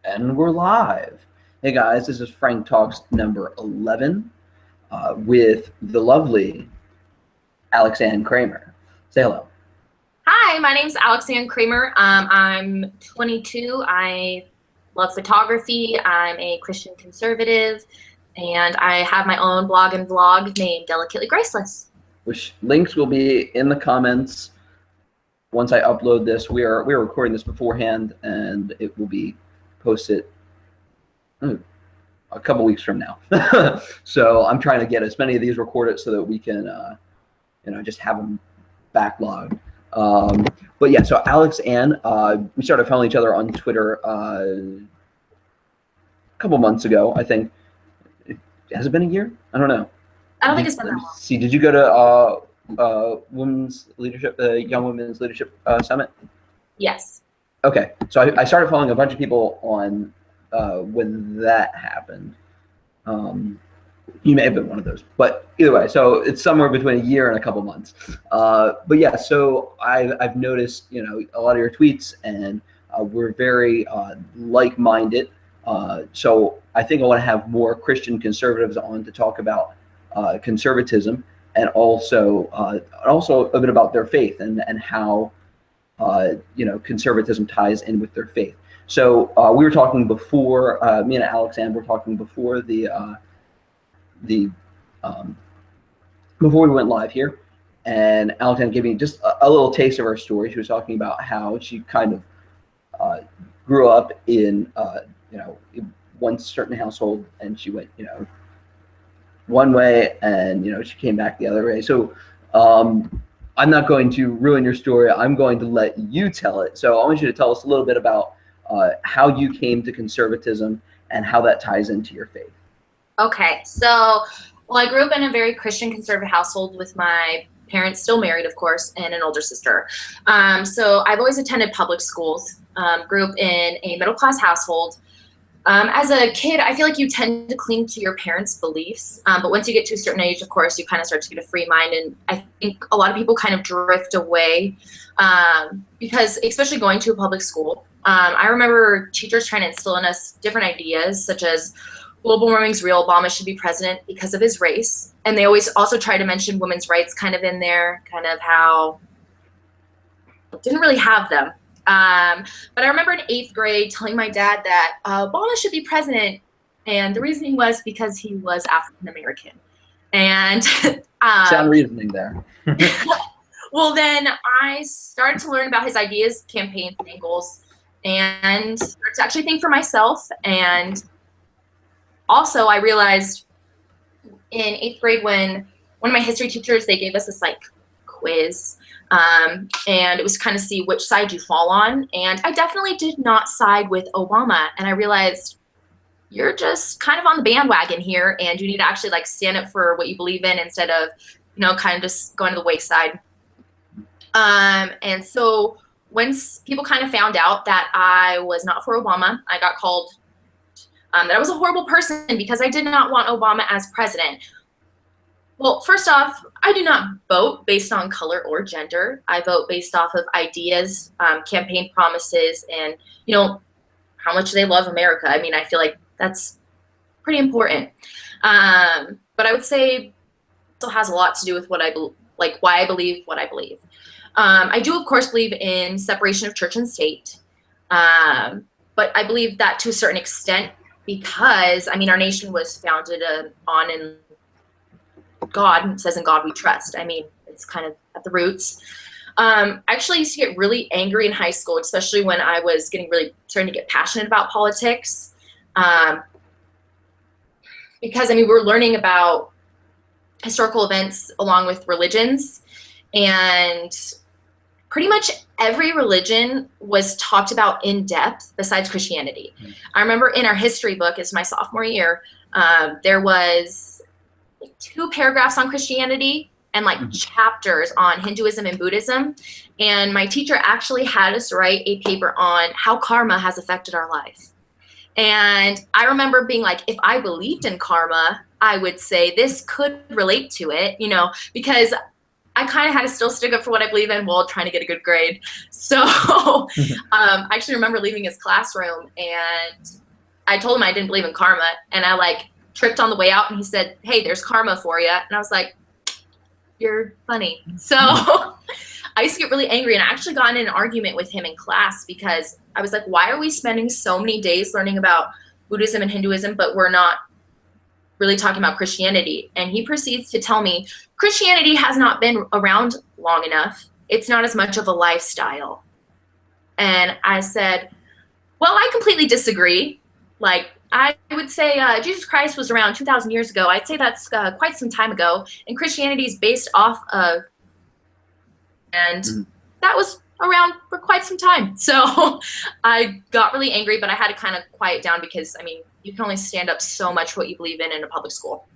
And we're live. Hey guys, this is Frank Talks number 11 with the lovely Alixanne Kramer. Say hello. Hi, my name's Alixanne Kramer. I'm 22. I love photography. I'm a Christian conservative, and I have my own blog and vlog named Delicately Graceless. Which links will be in the comments once I upload this. We are recording this beforehand, and it will be posted a couple weeks from now. So I'm trying to get as many of these recorded so that we can, just have them backlogged. But yeah, so Alixanne, we started following each other on Twitter a couple months ago, I think. Has it been a year? I don't know. I don't think it's been that long. See, did you go to women's leadership, Young Women's Leadership Summit? Yes. Okay, so I started following a bunch of people on when that happened. You may have been one of those, but either way, so it's somewhere between a year and a couple months. But yeah, so I've noticed, a lot of your tweets, and we're very like-minded. So I think I want to have more Christian conservatives on to talk about conservatism, and also a bit about their faith and how conservatism ties in with their faith. So we were talking before, me and Alixanne were talking before before we went live here, and Alixanne gave me just a little taste of her story. She was talking about how she kind of grew up in one certain household, and she went one way, and she came back the other way. So I'm not going to ruin your story. I'm going to let you tell it. So I want you to tell us a little bit about how you came to conservatism and how that ties into your faith. Okay, so I grew up in a very Christian conservative household with my parents still married, of course, and an older sister. So I've always attended public schools, grew up in a middle-class household. As a kid, I feel like you tend to cling to your parents' beliefs, but once you get to a certain age, of course, you kind of start to get a free mind, and I think a lot of people kind of drift away because, especially going to a public school, I remember teachers trying to instill in us different ideas, such as global warming's real, Obama should be president because of his race, and they always also try to mention women's rights kind of in there, kind of how didn't really have them. But I remember in 8th grade telling my dad that Obama should be president, and the reasoning was because he was African American. And sound reasoning there. Well, then I started to learn about his ideas, campaigns, and goals, and started to actually think for myself. And also, I realized in 8th grade when one of my history teachers, they gave us this quiz. And it was kind of see which side you fall on. And I definitely did not side with Obama. And I realized you're just kind of on the bandwagon here, and you need to actually stand up for what you believe in instead of, kind of just going to the wayside. And so once people kind of found out that I was not for Obama, I got called that I was a horrible person because I did not want Obama as president. Well, first off, I do not vote based on color or gender. I vote based off of ideas, campaign promises, and, how much they love America. I mean, I feel like that's pretty important. But I would say it still has a lot to do with what why I believe what I believe. I do, of course, believe in separation of church and state. But I believe that to a certain extent because, our nation was founded on God. It says in God we trust. It's kind of at the roots. I actually used to get really angry in high school, especially when I was starting to get passionate about politics. Because, we're learning about historical events along with religions, and pretty much every religion was talked about in depth besides Christianity. Mm-hmm. I remember in our history book, as my sophomore year, there was 2 paragraphs on Christianity and chapters on Hinduism and Buddhism. And my teacher actually had us write a paper on how karma has affected our life. And I remember being if I believed in karma, I would say this could relate to it, because I kind of had to still stick up for what I believe in while trying to get a good grade. So I actually remember leaving his classroom, and I told him I didn't believe in karma, and I like tripped on the way out, and he said, "Hey, there's karma for you." And I was like, "You're funny." So I used to get really angry, and I actually got in an argument with him in class because I was like, why are we spending so many days learning about Buddhism and Hinduism, but we're not really talking about Christianity? And he proceeds to tell me, Christianity has not been around long enough. It's not as much of a lifestyle. And I said, well, I completely disagree. Like, I would say Jesus Christ was around 2,000 years ago. I'd say that's quite some time ago. And Christianity is based off of, and that was around for quite some time. So I got really angry, but I had to kind of quiet down because, I mean, you can only stand up so much for what you believe in a public school.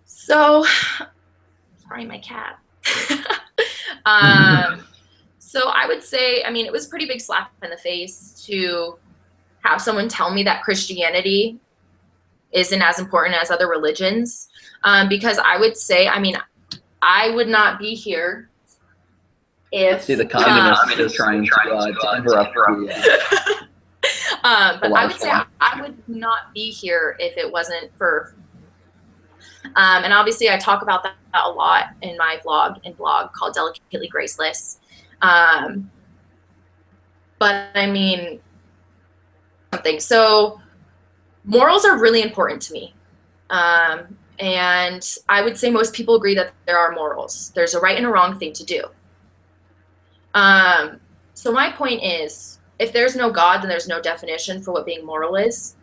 So, sorry, my cat. So I would say, I mean, it was a pretty big slap in the face to have someone tell me that Christianity isn't as important as other religions. Because I would say, I mean, I would not be here if... See, the communists are trying to interrupt the... but I would say I would not be here if it wasn't for... and obviously I talk about that a lot in my vlog and blog called Delicately Graceless. But I mean, something. So morals are really important to me. And I would say most people agree that there are morals. There's a right and a wrong thing to do. So my point is, if there's no God, then there's no definition for what being moral is.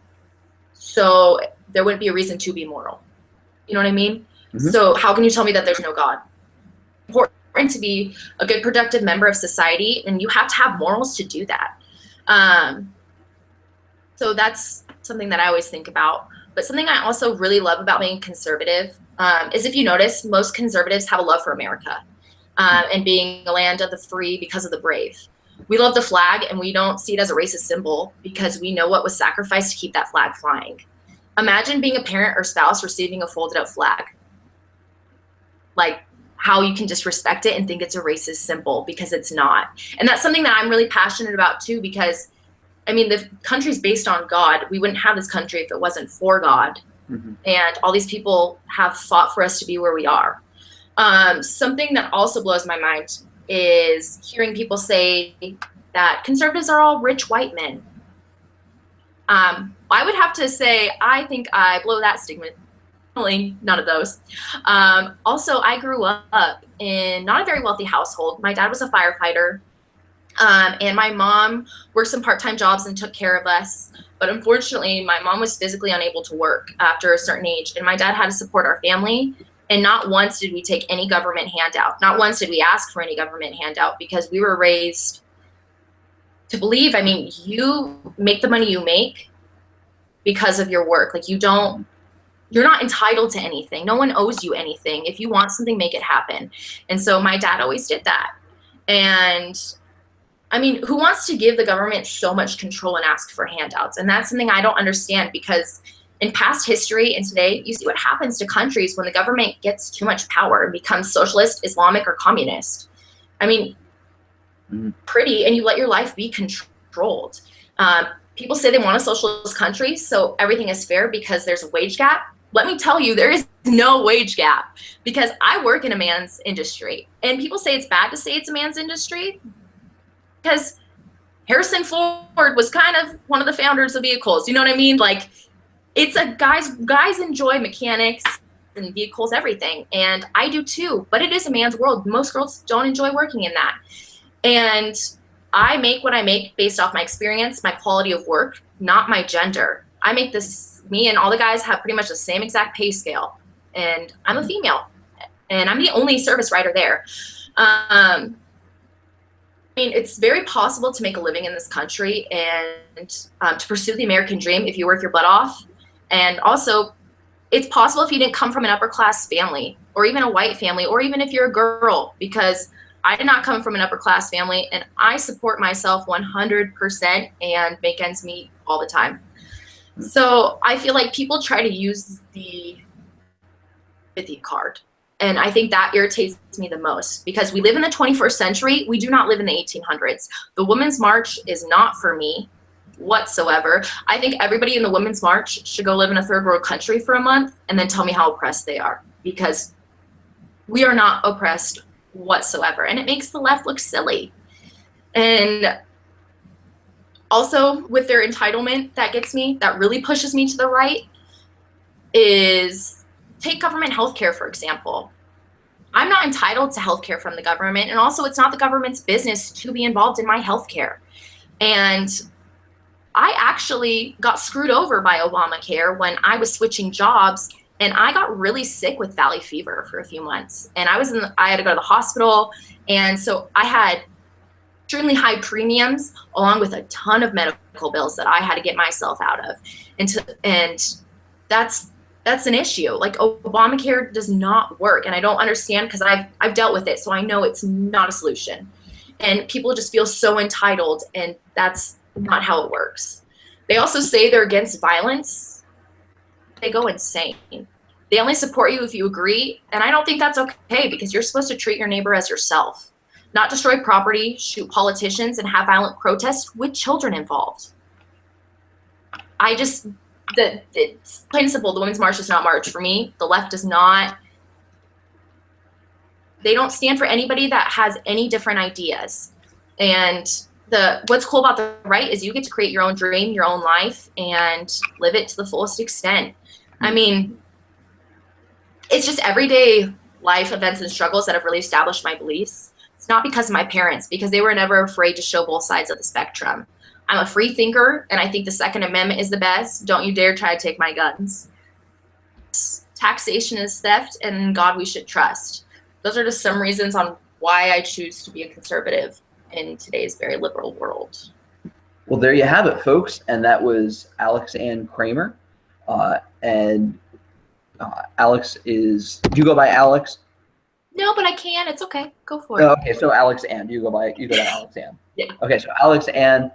So there wouldn't be a reason to be moral. You know what I mean? Mm-hmm. So how can you tell me that there's no God? Important to be a good, productive member of society, and you have to have morals to do that. So that's something that I always think about. But something I also really love about being conservative is, if you notice, most conservatives have a love for America and being a land of the free because of the brave. We love the flag, and we don't see it as a racist symbol because we know what was sacrificed to keep that flag flying. Imagine being a parent or spouse receiving a folded up flag. Like, how you can disrespect it and think it's a racist symbol, because it's not. And that's something that I'm really passionate about too, because I mean, the country's based on God. We wouldn't have this country if it wasn't for God. Mm-hmm. And all these people have fought for us to be where we are. Something that also blows my mind is hearing people say that conservatives are all rich white men. I would have to say, I think I blow that stigma. None of those. Also, I grew up in not a very wealthy household. My dad was a firefighter. And my mom worked some part-time jobs and took care of us. But unfortunately, my mom was physically unable to work after a certain age, and my dad had to support our family. And not once did we take any government handout. Not once did we ask for any government handout, because we were raised to believe, I mean, you make the money you make because of your work. Like, you're not entitled to anything. No one owes you anything. If you want something, make it happen. And so my dad always did that. And I mean, who wants to give the government so much control and ask for handouts? And that's something I don't understand, because in past history and today, you see what happens to countries when the government gets too much power and becomes socialist, Islamic, or communist. I mean, pretty, and you let your life be controlled. People say they want a socialist country, so everything is fair because there's a wage gap. Let me tell you, there is no wage gap, because I work in a man's industry. And people say it's bad to say it's a man's industry, because Harrison Ford was kind of one of the founders of vehicles. You know what I mean? Like, it's a guys enjoy mechanics and vehicles, everything. And I do too, but it is a man's world. Most girls don't enjoy working in that. And I make what I make based off my experience, my quality of work, not my gender. I make this, me and all the guys have pretty much the same exact pay scale. And I'm a female, and I'm the only service writer there. I mean, it's very possible to make a living in this country and to pursue the American dream if you work your butt off. And also, it's possible if you didn't come from an upper class family, or even a white family, or even if you're a girl, because I did not come from an upper class family, and I support myself 100% and make ends meet all the time. So I feel like people try to use the empathy card, And I think that irritates me the most, because we live in the 21st century. We do not live in the 1800s. The Women's March is not for me whatsoever. I think everybody in the Women's March should go live in a third world country for a month and then tell me how oppressed they are, because we are not oppressed whatsoever. And it makes the left look silly. And also with their entitlement, that gets me, that really pushes me to the right, is take government healthcare, for example. I'm not entitled to healthcare from the government, and also it's not the government's business to be involved in my healthcare. And I actually got screwed over by Obamacare when I was switching jobs, and I got really sick with valley fever for a few months. And I had to go to the hospital, and so I had extremely high premiums along with a ton of medical bills that I had to get myself out of. And that's an issue. Like, Obamacare does not work, and I don't understand, because I've dealt with it, so I know it's not a solution. And people just feel so entitled, and that's not how it works. They also say they're against violence. They go insane. They only support you if you agree, and I don't think that's okay, because you're supposed to treat your neighbor as yourself, not destroy property, shoot politicians, and have violent protests with children involved. It's plain and simple, the Women's March does not march for me. The left does not. They don't stand for anybody that has any different ideas. And what's cool about the right is you get to create your own dream, your own life, and live it to the fullest extent. I mean, it's just everyday life events and struggles that have really established my beliefs. It's not because of my parents, because they were never afraid to show both sides of the spectrum. I'm a free thinker, and I think the Second Amendment is the best. Don't you dare try to take my guns. Taxation is theft, and in God we should trust. Those are just some reasons on why I choose to be a conservative in today's very liberal world. Well, there you have it, folks. And that was Alixanne Kramer. Alex is, do you go by Alex? No, but I can. It's okay. Go for it. Okay, so Alixanne. You go by Alixanne. Yeah. Okay, so Alixanne,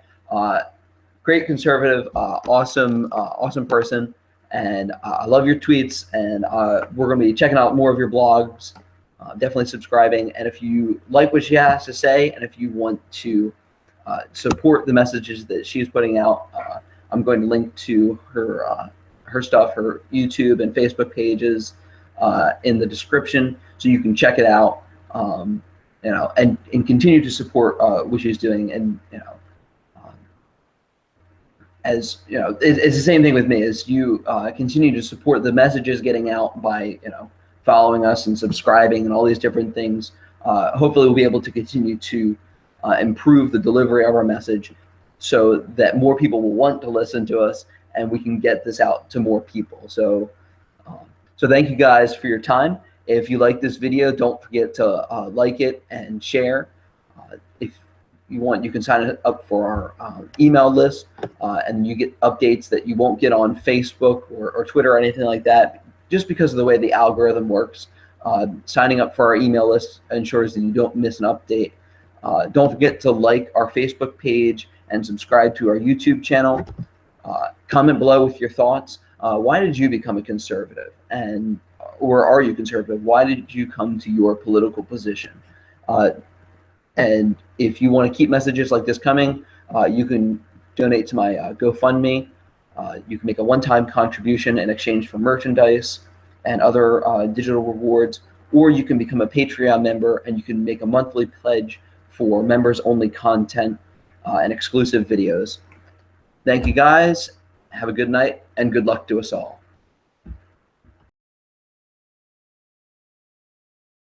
great conservative, awesome person, and I love your tweets. And we're going to be checking out more of your blogs. Definitely subscribing. And if you like what she has to say, and if you want to support the messages that she's putting out, I'm going to link to her stuff, her YouTube and Facebook pages in the description, so you can check it out, and continue to support what she's doing. And as you know, it's the same thing with me. As you continue to support the messages getting out by following us and subscribing and all these different things, hopefully we'll be able to continue to improve the delivery of our message, so that more people will want to listen to us, and we can get this out to more people. So thank you guys for your time. If you like this video, don't forget to like it and share. If you want, you can sign up for our email list, and you get updates that you won't get on Facebook or Twitter or anything like that, just because of the way the algorithm works. Signing up for our email list ensures that you don't miss an update. Don't forget to like our Facebook page and subscribe to our YouTube channel. Comment below with your thoughts. Why did you become a conservative? Or are you conservative? Why did you come to your political position? And if you want to keep messages like this coming, you can donate to my GoFundMe. You can make a one-time contribution in exchange for merchandise and other digital rewards, or you can become a Patreon member, and you can make a monthly pledge for members-only content and exclusive videos. Thank you, guys. Have a good night, and good luck to us all.